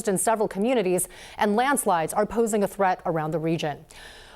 in several communities, and landslides are posing a threat around the region.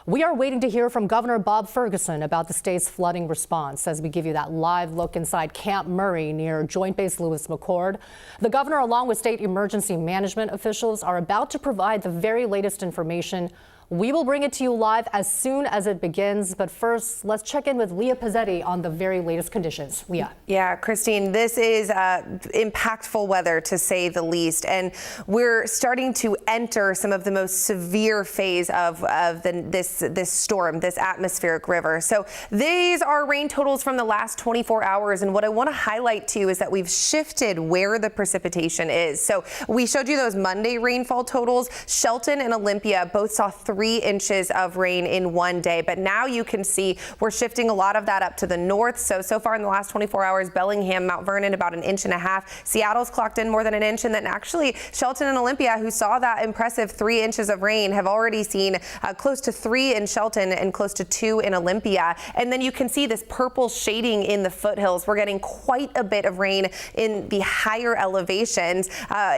We are waiting to hear from Governor Bob Ferguson about the state's flooding response as we give you that live look inside Camp Murray near Joint Base Lewis McChord. The governor, along with state emergency management officials, are about to provide the very latest information. We will bring it to you live as soon as it begins. But first, let's check in with Leah Pizzetti on the very latest conditions. Leah. Yeah, Christine, this is impactful weather, to say the least. And we're starting to enter some of the most severe phase of this storm, this atmospheric river. So these are rain totals from the last 24 hours. And what I want to highlight to you is that we've shifted where the precipitation is. So we showed you those Monday rainfall totals. Shelton and Olympia both saw 3 inches of rain in one day. But now you can see we're shifting a lot of that up to the north. So far in the last 24 hours, Bellingham, Mount Vernon, about 1.5 inches. Seattle's clocked in more than 1 inch. And then actually Shelton and Olympia, who saw that impressive 3 inches of rain, have already seen close to 3 in Shelton and close to 2 in Olympia. And then you can see this purple shading in the foothills. We're getting quite a bit of rain in the higher elevations.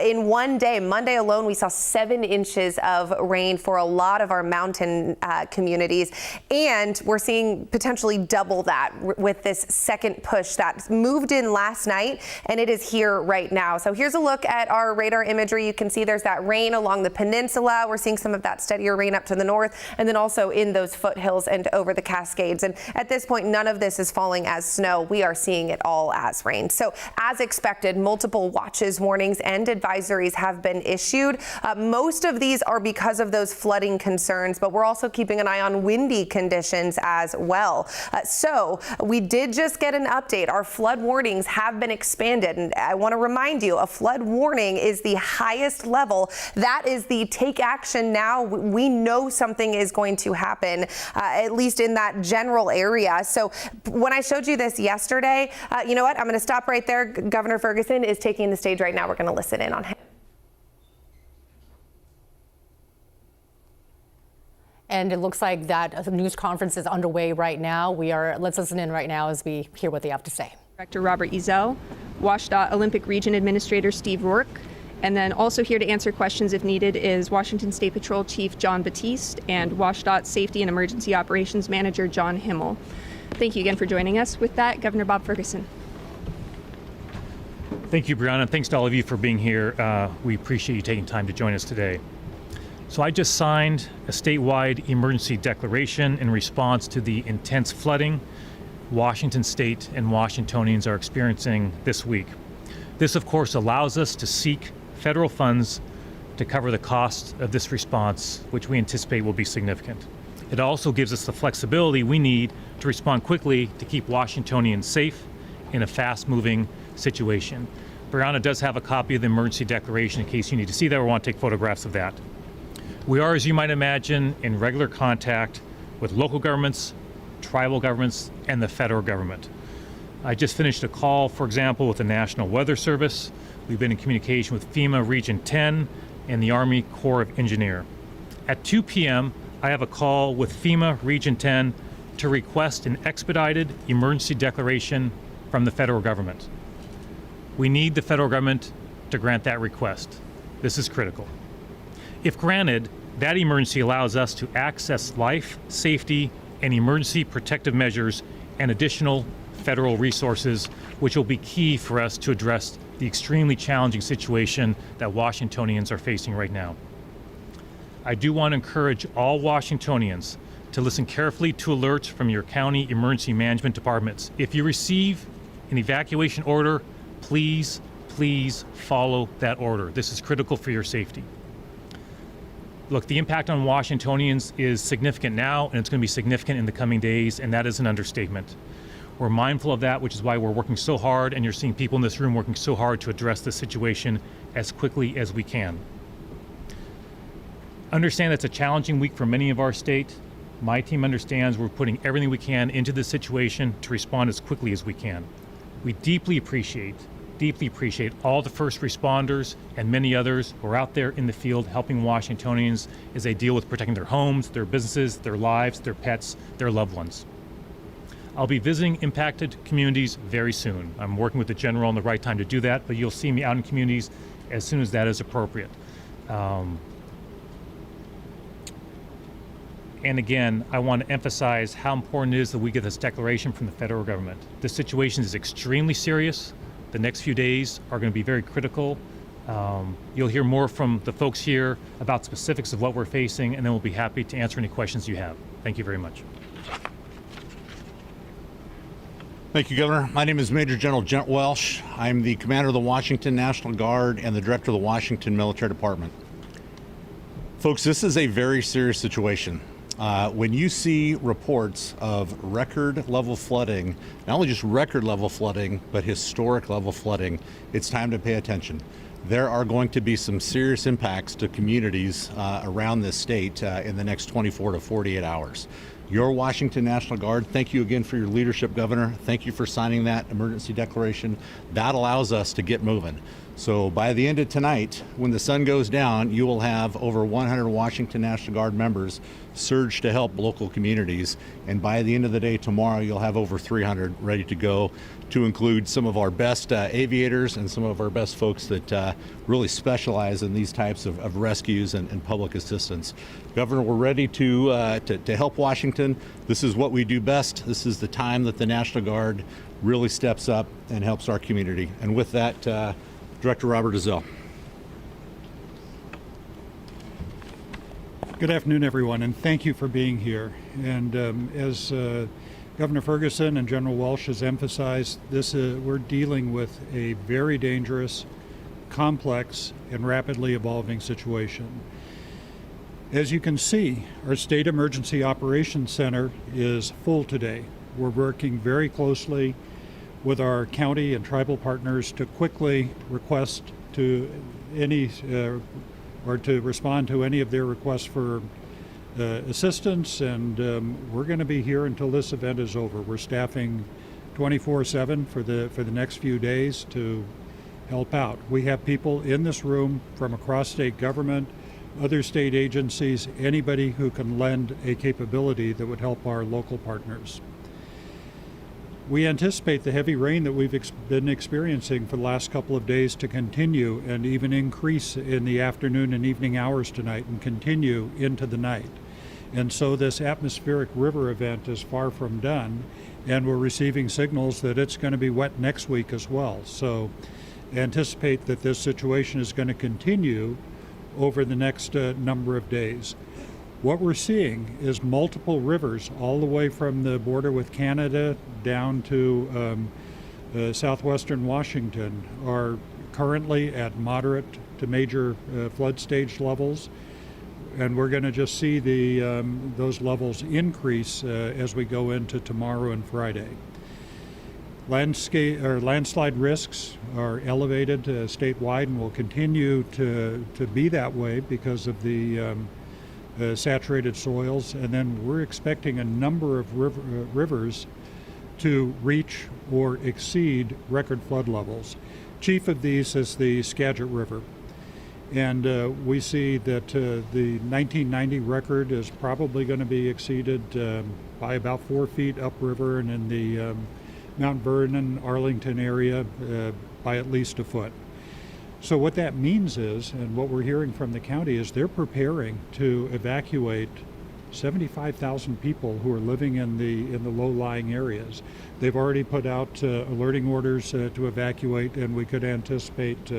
In one day, Monday alone, we saw 7 inches of rain for a lot of our mountain communities, and we're seeing potentially double that with this second push that moved in last night, and it is here right now. So here's a look at our radar imagery. You can see there's that rain along the peninsula. We're seeing some of that steadier rain up to the north, and then also in those foothills and over the Cascades. And at this point, none of this is falling as snow. We are seeing it all as rain. So as expected, multiple watches, warnings, and advisories have been issued. Most of these are because of those flooding concerns, but we're also keeping an eye on windy conditions as well. So we did just get an update. Our flood warnings have been expanded, and I want to remind you, a flood warning is the highest level. That is the take action now. We know something is going to happen, at least in that general area. So when I showed you this yesterday, you know what? I'm going to stop right there. Governor Ferguson is taking the stage right now. We're going to listen in on him. And it looks like that news conference is underway right now. Let's listen in right now as we hear what they have to say. Director Robert Ezel, WSDOT Olympic Region Administrator Steve Rourke, and then also here to answer questions if needed is Washington State Patrol Chief John Batiste and WSDOT Safety and Emergency Operations Manager John Himmel. Thank you again for joining us. With that, Governor Bob Ferguson. Thank you, Brianna. Thanks to all of you for being here. We appreciate you taking time to join us today. So I just signed a statewide emergency declaration in response to the intense flooding Washington State and Washingtonians are experiencing this week. This, of course, allows us to seek federal funds to cover the cost of this response, which we anticipate will be significant. It also gives us the flexibility we need to respond quickly to keep Washingtonians safe in a fast-moving situation. Brianna does have a copy of the emergency declaration in case you need to see that or want to take photographs of that. We are, as you might imagine, in regular contact with local governments, tribal governments, and the federal government. I just finished a call, for example, with the National Weather Service. We've been in communication with FEMA Region 10 and the Army Corps of Engineers. At 2 p.m., I have a call with FEMA Region 10 to request an expedited emergency declaration from the federal government. We need the federal government to grant that request. This is critical. If granted, that emergency allows us to access life, safety, and emergency protective measures and additional federal resources, which will be key for us to address the extremely challenging situation that Washingtonians are facing right now. I do want to encourage all Washingtonians to listen carefully to alerts from your county emergency management departments. If you receive an evacuation order, please follow that order. This is critical for your safety. Look, the impact on Washingtonians is significant now, and it's going to be significant in the coming days, and that is an understatement. We're mindful of that, which is why we're working so hard, and you're seeing people in this room working so hard to address the situation as quickly as we can. Understand it's a challenging week for many of our state. My team understands we're putting everything we can into this situation to respond as quickly as we can. We deeply appreciate all the first responders and many others who are out there in the field helping Washingtonians as they deal with protecting their homes, their businesses, their lives, their pets, their loved ones. I'll be visiting impacted communities very soon. I'm working with the general on the right time to do that, but you'll see me out in communities as soon as that is appropriate. And again, I want to emphasize how important it is that we get this declaration from the federal government. The situation is extremely serious. The next few days are going to be very critical. You'll hear more from the folks here about specifics of what we're facing, and then we'll be happy to answer any questions you have. Thank you very much. Thank you, Governor. My name is Major General Gent Welsh. I'm the commander of the Washington National Guard and the director of the Washington Military Department. Folks, this is a very serious situation. When you see reports of record level flooding, not only just record level flooding, but historic level flooding, it's time to pay attention. There are going to be some serious impacts to communities around this state in the next 24 to 48 hours. Your Washington National Guard, thank you again for your leadership, Governor. Thank you for signing that emergency declaration. That allows us to get moving. So by the end of tonight, when the sun goes down, you will have over 100 Washington National Guard members surge to help local communities. And by the end of the day tomorrow, you'll have over 300 ready to go, to include some of our best aviators and some of our best folks that really specialize in these types of rescues and public assistance. Governor, we're ready to help Washington. This is what we do best. This is the time that the National Guard really steps up and helps our community. And with that, Director Robert Ezell. Good afternoon, everyone, and thank you for being here. And as Governor Ferguson and General Welsh has emphasized, we're dealing with a very dangerous, complex, and rapidly evolving situation. As you can see, our State Emergency Operations Center is full today. We're working very closely with our county and tribal partners to quickly request to any or to respond to any of their requests for assistance, and we're going to be here until this event is over. We're staffing 24/7 for the next few days to help out. We have people in this room from across state government, other state agencies, anybody who can lend a capability that would help our local partners. We anticipate the heavy rain that we've been experiencing for the last couple of days to continue and even increase in the afternoon and evening hours tonight and continue into the night. And so this atmospheric river event is far from done, and we're receiving signals that it's going to be wet next week as well. So anticipate that this situation is going to continue over the next number of days. What we're seeing is multiple rivers all the way from the border with Canada down to southwestern Washington are currently at moderate to major flood stage levels, and we're going to just see those levels increase as we go into tomorrow and Friday. Landslide risks are elevated statewide and will continue to be that way because of the saturated soils, and then we're expecting a number of rivers to reach or exceed record flood levels. Chief of these is the Skagit River, and we see that the 1990 record is probably going to be exceeded by about 4 feet upriver, and in the Mount Vernon, Arlington area by at least a foot. So what that means is, and what we're hearing from the county, is they're preparing to evacuate 75,000 people who are living in the low-lying areas. They've already put out alerting orders to evacuate, and we could anticipate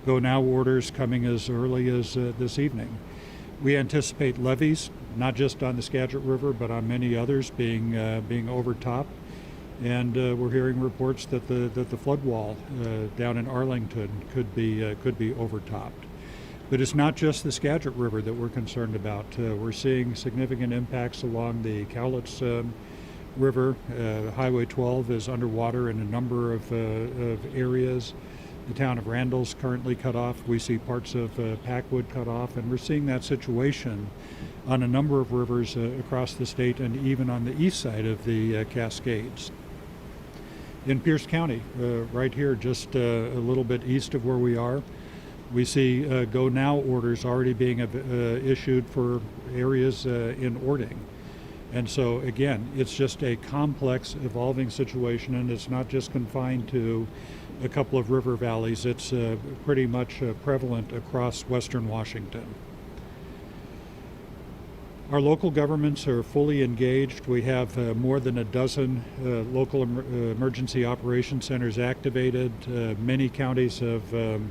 go-now orders coming as early as this evening. We anticipate levees, not just on the Skagit River, but on many others being overtopped. And we're hearing reports that the flood wall down in Arlington could be overtopped. But it's not just the Skagit River that we're concerned about. We're seeing significant impacts along the Cowlitz River. Highway 12 is underwater in a number of areas. The town of Randall's currently cut off. We see parts of Packwood cut off, and we're seeing that situation on a number of rivers across the state and even on the east side of the Cascades. In Pierce County, right here, just a little bit east of where we are, we see go-now orders already being issued for areas in Ording. And so, again, it's just a complex, evolving situation, and it's not just confined to a couple of river valleys. It's pretty much prevalent across western Washington. Our local governments are fully engaged. We have more than a dozen local emergency operations centers activated. Many counties have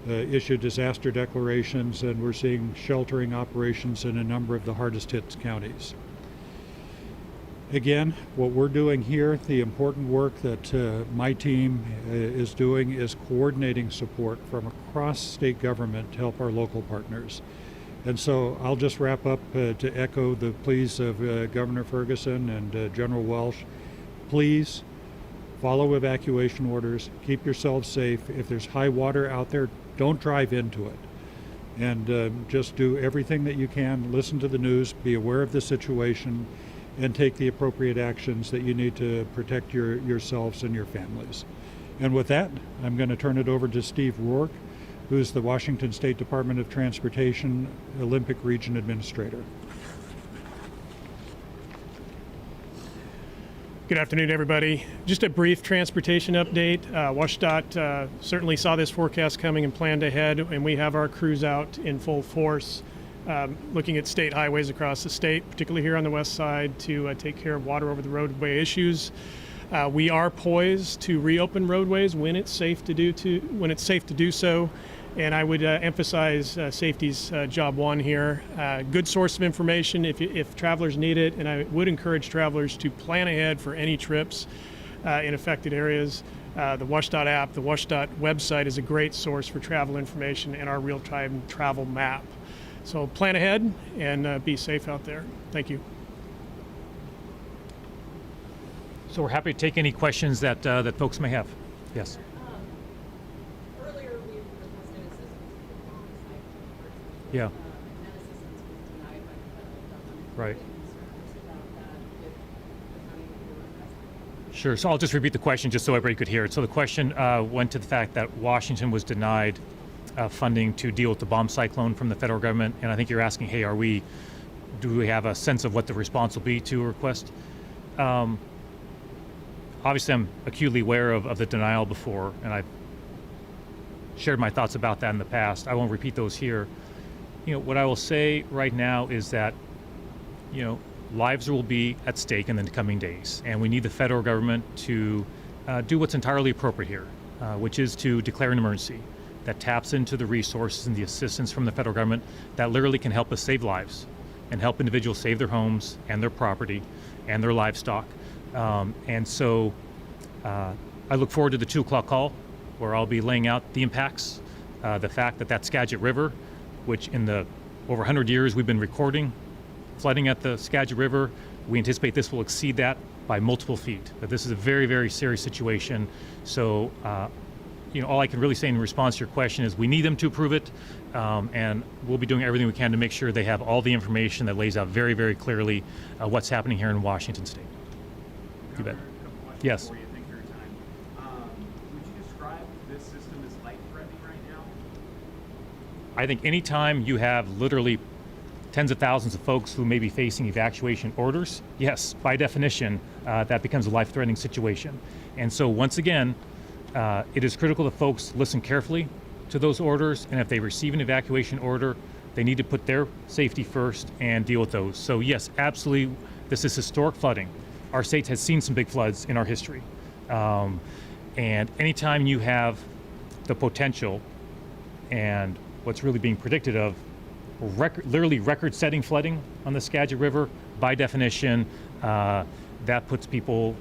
issued disaster declarations, and we're seeing sheltering operations in a number of the hardest hit counties. Again, what we're doing here, the important work that my team is doing is coordinating support from across state government to help our local partners. And so I'll just wrap up to echo the pleas of Governor Ferguson and General Welsh. Please follow evacuation orders, keep yourselves safe. If there's high water out there, don't drive into it. And just do everything that you can, listen to the news, be aware of the situation, and take the appropriate actions that you need to protect yourselves and your families. And with that, I'm going to turn it over to Steve Rourke, who's the Washington State Department of Transportation Olympic Region Administrator. Good afternoon, everybody. Just a brief transportation update. WSDOT certainly saw this forecast coming and planned ahead, and we have our crews out in full force looking at state highways across the state, particularly here on the west side, to take care of water over the roadway issues. We are poised to reopen roadways when it's safe to do so. And I would emphasize safety's job one here. Good source of information if travelers need it, and I would encourage travelers to plan ahead for any trips in affected areas. The WSDOT app, the WSDOT website is a great source for travel information and our real-time travel map. So plan ahead and be safe out there. Thank you. So we're happy to take any questions that folks may have. Yes. Earlier, we requested assistance with the site. Yeah. And that assistance was denied by the federal government. Right. Concerns about that if the county were requesting. Sure. So I'll just repeat the question just so everybody could hear it. So the question went to the fact that Washington was denied funding to deal with the bomb cyclone from the federal government, and I think you're asking, hey, do we have a sense of what the response will be to a request? Obviously, I'm acutely aware of the denial before, and I've shared my thoughts about that in the past. I won't repeat those here. What I will say right now is that, lives will be at stake in the coming days, and we need the federal government to do what's entirely appropriate here, which is to declare an emergency that taps into the resources and the assistance from the federal government that literally can help us save lives and help individuals save their homes and their property and their livestock. And so I look forward to the 2 o'clock call where I'll be laying out the impacts, the fact that Skagit River, which in the over 100 years we've been recording flooding at the Skagit River, we anticipate this will exceed that by multiple feet. That this is a very, very serious situation. So, all I can really say in response to your question is we need them to approve it, and we'll be doing everything we can to make sure they have all the information that lays out very, very clearly what's happening here in Washington State. You bet. Yes. Before you think your time, would you describe this system as life-threatening right now? I think anytime you have literally tens of thousands of folks who may be facing evacuation orders, yes, by definition, that becomes a life-threatening situation. And so once again, it is critical that folks listen carefully to those orders, and if they receive an evacuation order, they need to put their safety first and deal with those. So yes, absolutely, this is historic flooding. Our state has seen some big floods in our history. And anytime you have the potential and what's really being predicted of literally record-setting flooding on the Skagit River, by definition, that puts people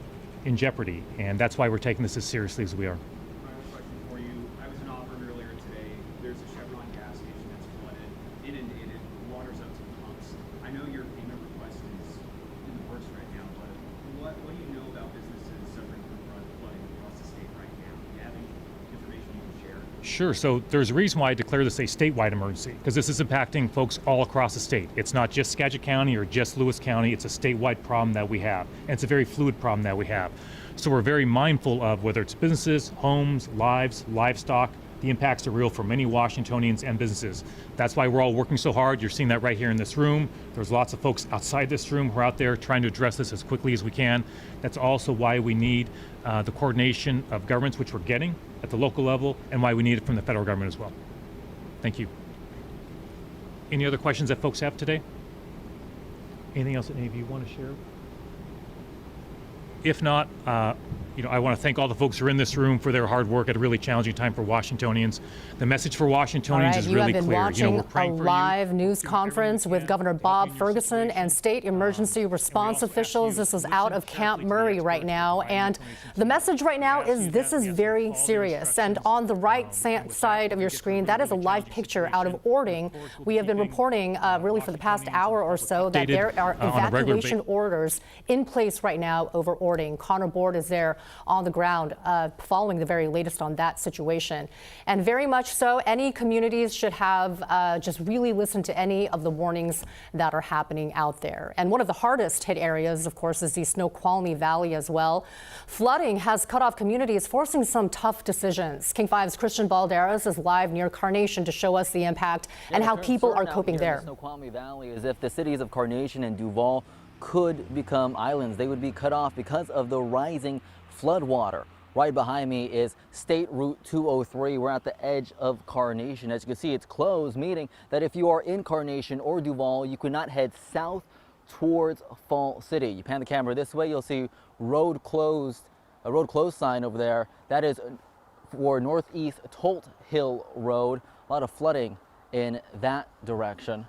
in jeopardy. And that's why we're taking this as seriously as we are. Final question for you. I was in Auburn earlier today. There's a Chevron gas station that's flooded, inundated, water's up to the pumps. I know your payment request is in the works right now, but what do you know about businesses suffering from flooding across the state right now? Do you have any information you can share? Sure. So there's a reason why I declare this a statewide emergency, because this is impacting folks all across the state. It's not just Skagit County or just Lewis County. It's a statewide problem that we have. And it's a very fluid problem that we have. So we're very mindful of whether it's businesses, homes, lives, livestock, The impacts are real for many Washingtonians and businesses. That's why we're all working so hard. You're seeing that right here in this room. There's lots of folks outside this room who are out there trying to address this as quickly as we can. That's also why we need the coordination of governments, which we're getting at the local level, and why we need it from the federal government as well. Thank you. Any other questions that folks have today? Anything else that any of you want to share? If not, I want to thank all the folks who are in this room for their hard work at a really challenging time for Washingtonians. The message for Washingtonians is really clear. You have been we're watching praying a for live you. news conference with Governor Bob Ferguson and state emergency response officials. This is out of Camp Murray right now. And the message right now is this is very serious. And on the right side of your screen, that is a live picture out of Ording. We have been reporting really for the past hour or so that there are evacuation orders in place right now over Ording. Connor Board is there on the ground following the very latest on that situation. And very much so, any communities should have just really listen to any of the warnings that are happening out there. And one of the hardest hit areas, of course, is the Snoqualmie Valley as well. Flooding has cut off communities, forcing some tough decisions. King 5's Christian Balderas is live near Carnation to show us the impact and how people are coping there. The Snoqualmie Valley is if the cities of Carnation and Duval could become islands. They would be cut off because of the rising floodwater. Right behind me is State Route 203. We're at the edge of Carnation. As you can see, it's closed, meaning that if you are in Carnation or Duval, you could not head south towards Fall City. You pan the camera this way, you'll see road closed, a road closed sign over there. That is for Northeast Tolt Hill Road. A lot of flooding in that direction.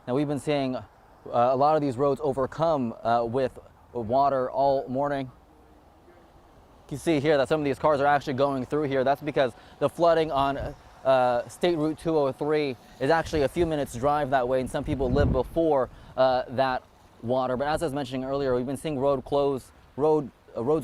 Now, we've been seeing a lot of these roads overcome with water all morning. You see here that some of these cars are actually going through here. That's because the flooding on State Route 203 is actually a few minutes drive that way, and some people live before that water. But as I was mentioning earlier, we've been seeing roads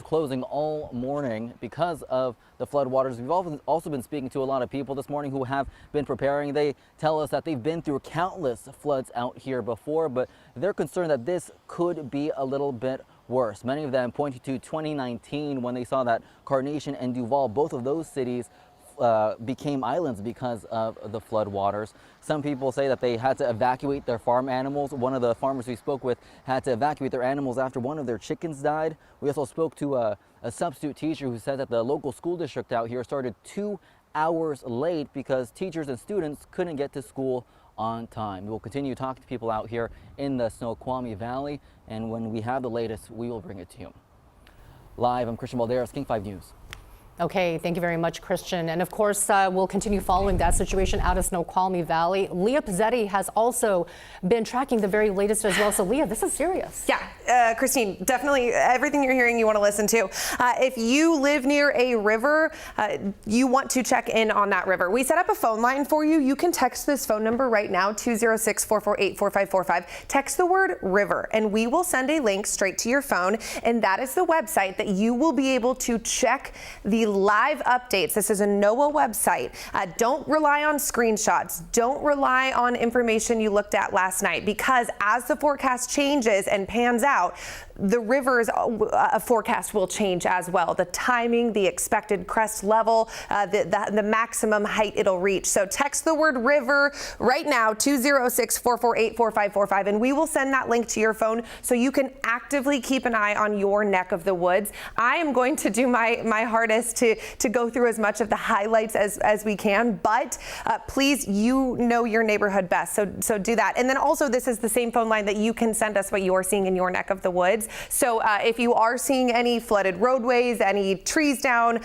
closing all morning because of the floodwaters. We've also been speaking to a lot of people this morning who have been preparing. They tell us that they've been through countless floods out here before, but they're concerned that this could be a little bit worse. Many of them pointing to 2019 when they saw that Carnation and Duval, both of those cities, became islands because of the floodwaters. Some people say that they had to evacuate their farm animals. One of the farmers we spoke with had to evacuate their animals after one of their chickens died. We also spoke to a substitute teacher who said that the local school district out here started 2 hours late because teachers and students couldn't get to school on time. We will continue to talk to people out here in the Snoqualmie Valley, and when we have the latest, we will bring it to you. Live, I'm Christian Balderas, King 5 News. Okay, thank you very much, Christian. And of course, we'll continue following that situation out of Snoqualmie Valley. Leah Pizzetti has also been tracking the very latest as well. So Leah, this is serious. Yeah, Christine, definitely everything you're hearing you want to listen to. If you live near a river, you want to check in on that river. We set up a phone line for you. You can text this phone number right now, 206-448-4545. Text the word river, and we will send a link straight to your phone. And that is the website that you will be able to check the live updates. This is a NOAA website. Don't rely on screenshots. Don't rely on information you looked at last night, because as the forecast changes and pans out, the river's forecast will change as well. The timing, the expected crest level, the maximum height it'll reach. So text the word river right now, 206-448-4545, and we will send that link to your phone so you can actively keep an eye on your neck of the woods. I am going to do my hardest to go through as much of the highlights as we can, but please, you know your neighborhood best, so do that. And then also, this is the same phone line that you can send us what you're seeing in your neck of the woods. So if you are seeing any flooded roadways, any trees down,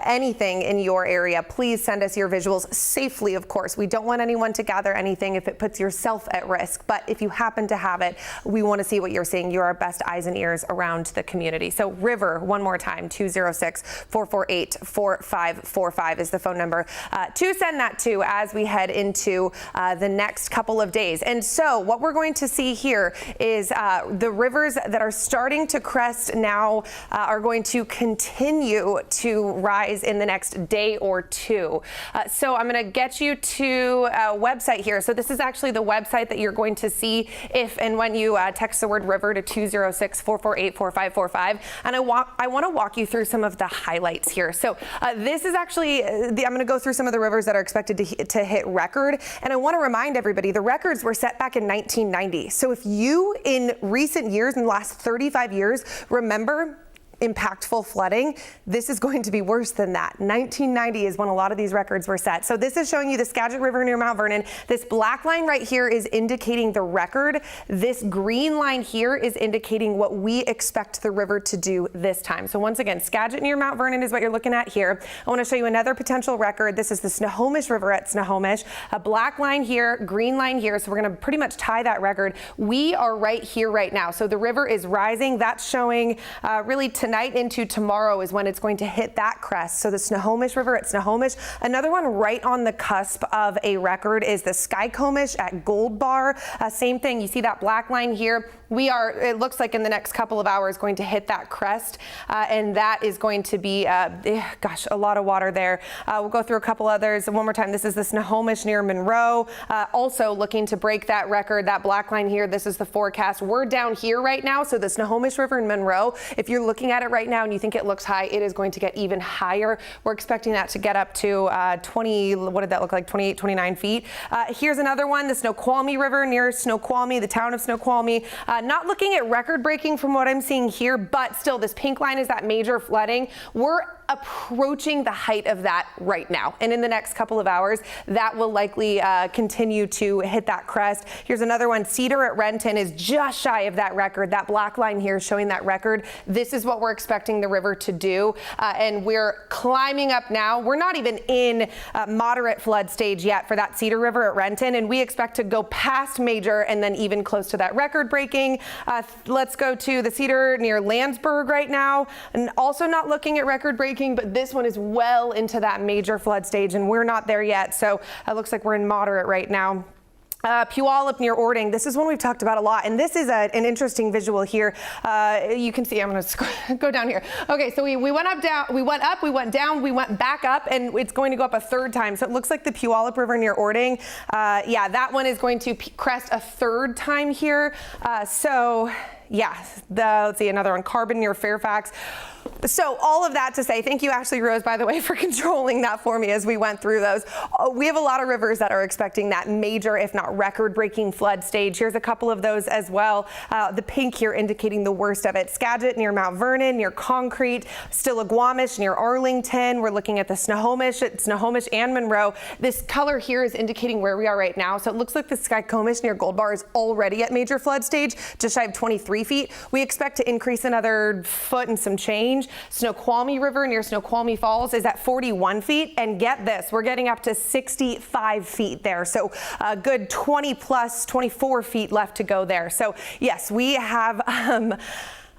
anything in your area, please send us your visuals safely, of course. We don't want anyone to gather anything if it puts yourself at risk, but if you happen to have it, we want to see what you're seeing. You're our best eyes and ears around the community. So river, one more time, 206-448-4545 is the phone number to send that to as we head into the next couple of days. And so what we're going to see here is the rivers that are starting to crest now are going to continue to rise in the next day or two. So I'm going to get you to a website here. So this is actually the website that you're going to see if and when you text the word river to 206-448-4545. And I want to walk you through some of the highlights here. here. So this is actually, I'm going to go through some of the rivers that are expected to hit record. And I want to remind everybody, the records were set back in 1990. So if you, in recent years, in the last 35 years, remember impactful flooding, this is going to be worse than that. 1990 is when a lot of these records were set. So this is showing you the Skagit River near Mount Vernon. This black line right here is indicating the record. This green line here is indicating what we expect the river to do this time. So once again, Skagit near Mount Vernon is what you're looking at here. I want to show you another potential record. This is the Snohomish River at Snohomish. A black line here, green line here. So we're going to pretty much tie that record. We are right here right now. So the river is rising. That's showing really tonight into tomorrow is when it's going to hit that crest. So the Snohomish River at Snohomish. Another one right on the cusp of a record is the Skycomish at Gold Bar. Same thing. You see that black line here. We are, it looks like in the next couple of hours, going to hit that crest. And that is going to be, gosh, a lot of water there. We'll go through a couple others. One more time. This is the Snohomish near Monroe. Also looking to break that record. That black line here, this is the forecast. We're down here right now. So the Snohomish River in Monroe, if you're looking at it right now and you think it looks high, it is going to get even higher. We're expecting that to get up to 20, what did that look like? 28, 29 feet. Here's another one, the Snoqualmie River near Snoqualmie, the town of Snoqualmie. Not looking at record breaking from what I'm seeing here, but still this pink line is that major flooding. We're approaching the height of that right now. And in the next couple of hours, that will likely continue to hit that crest. Here's another one. Cedar at Renton is just shy of that record. That black line here is showing that record. This is what we're expecting the river to do. And we're climbing up now. We're not even in moderate flood stage yet for that Cedar River at Renton. And we expect to go past major and then even close to that record breaking. Let's go to the Cedar near Landsberg right now. And also not looking at record breaking, but this one is well into that major flood stage and we're not there yet. So it looks like we're in moderate right now. Puyallup near Ording. This is one we've talked about a lot, and this is an interesting visual here. You can see, I'm going to go down here. Okay, so we went up, down, we went up, we went down, we went back up, and it's going to go up a third time. So it looks like the Puyallup River near Ording. Yeah, that one is going to crest a third time here. So yeah, let's see, another one, Carbon near Fairfax. So all of that to say, thank you, Ashley Rose, by the way, for controlling that for me as we went through those. We have a lot of rivers that are expecting that major, if not record-breaking flood stage. Here's a couple of those as well. The pink here indicating the worst of it. Skagit near Mount Vernon, near Concrete, Stillaguamish near Arlington. We're looking at the Snohomish and Monroe. This color here is indicating where we are right now. So it looks like the Skycomish near Gold Bar is already at major flood stage, just shy of 23 feet. We expect to increase another foot and some change. Snoqualmie River near Snoqualmie Falls is at 41 feet. And get this, we're getting up to 65 feet there. So a good 20 plus 24 feet left to go there. So yes, we have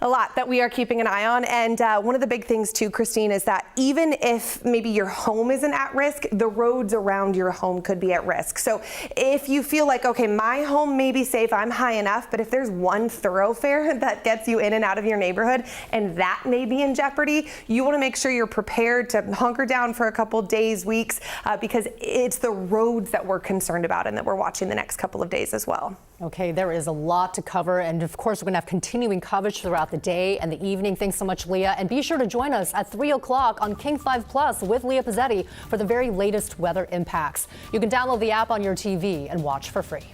a lot that we are keeping an eye on. And one of the big things too, Christine, is that even if maybe your home isn't at risk, the roads around your home could be at risk. So if you feel like, okay, my home may be safe, I'm high enough, but if there's one thoroughfare that gets you in and out of your neighborhood and that may be in jeopardy, you want to make sure you're prepared to hunker down for a couple days, weeks, because it's the roads that we're concerned about and that we're watching the next couple of days as well. Okay, there is a lot to cover, and of course we're going to have continuing coverage throughout the day and the evening. Thanks so much, Leah, and be sure to join us at 3 o'clock on King 5 Plus with Leah Pizzetti for the very latest weather impacts. You can download the app on your TV and watch for free.